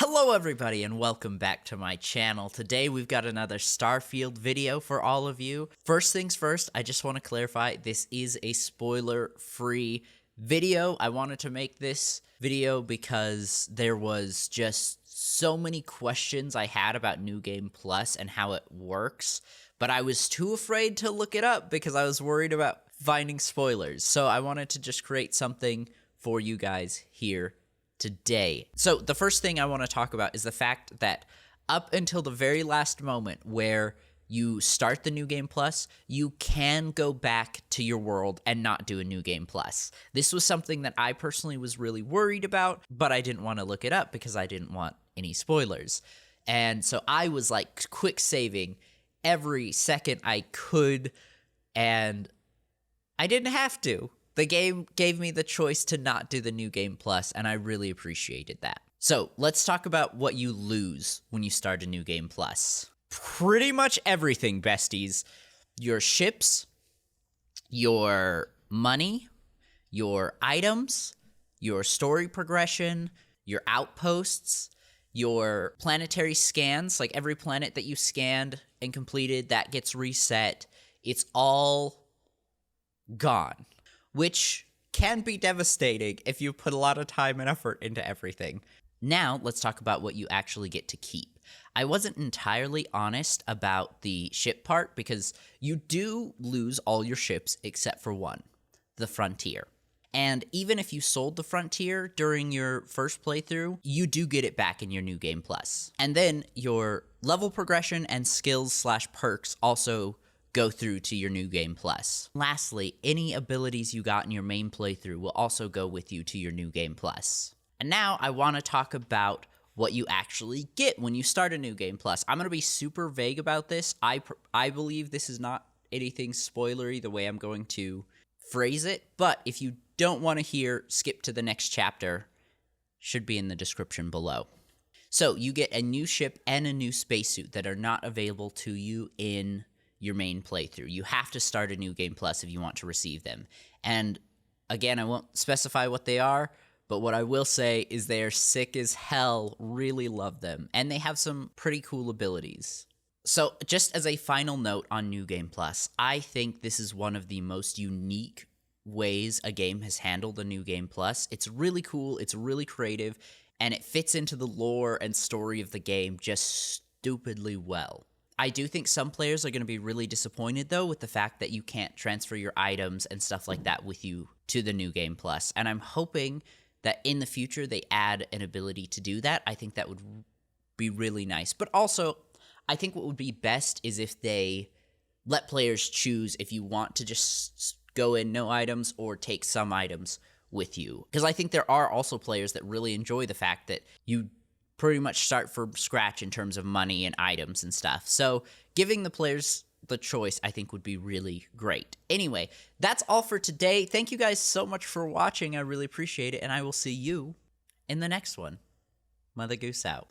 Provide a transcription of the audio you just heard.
Hello everybody and welcome back to my channel. Today we've got another Starfield video for all of you. First things first, I just want to clarify this is a spoiler-free video. I wanted to make this video because there was just so many questions I had about New Game Plus and how it works, but I was too afraid to look it up because I was worried about finding spoilers. So I wanted to just create something for you guys here today. So the first thing I want to talk about is the fact that up until the very last moment where you start the New Game Plus, you can go back to your world and not do a New Game Plus. This was something that I personally was really worried about, but I didn't want to look it up because I didn't want any spoilers. And so I was like quick saving every second I could, and I didn't have to. The game gave me the choice to not do the New Game Plus, and I really appreciated that. So let's talk about what you lose when you start a New Game Plus. Pretty much everything, besties. Your ships, your money, your items, your story progression, your outposts, your planetary scans, like every planet that you scanned and completed, that gets reset. It's all gone, which can be devastating if you put a lot of time and effort into everything. Now, let's talk about what you actually get to keep. I wasn't entirely honest about the ship part because you do lose all your ships except for one, the Frontier. And even if you sold the Frontier during your first playthrough, you do get it back in your New Game Plus. And then your level progression and skills/perks also go through to your New Game Plus. Lastly, any abilities you got in your main playthrough will also go with you to your New Game Plus. And now I want to talk about what you actually get when you start a New Game Plus. I'm going to be super vague about this. I believe this is not anything spoilery the way I'm going to phrase it, but if you don't want to hear, skip to the next chapter. Should be in the description below. So you get a new ship and a new spacesuit that are not available to you in your main playthrough. You have to start a New Game Plus if you want to receive them. And again, I won't specify what they are, but what I will say is they are sick as hell. Really love them. And they have some pretty cool abilities. So just as a final note on New Game Plus, I think this is one of the most unique ways a game has handled a New Game Plus. It's really cool, it's really creative, and it fits into the lore and story of the game just stupidly well. I do think some players are going to be really disappointed, though, with the fact that you can't transfer your items and stuff like that with you to the New Game Plus. And I'm hoping that in the future they add an ability to do that. I think that would be really nice. But also, I think what would be best is if they let players choose if you want to just go in no items or take some items with you. Because I think there are also players that really enjoy the fact that you pretty much start from scratch in terms of money and items and stuff. So giving the players the choice, I think, would be really great. Anyway, that's all for today. Thank you guys so much for watching. I really appreciate it, and I will see you in the next one. Mother Goose out.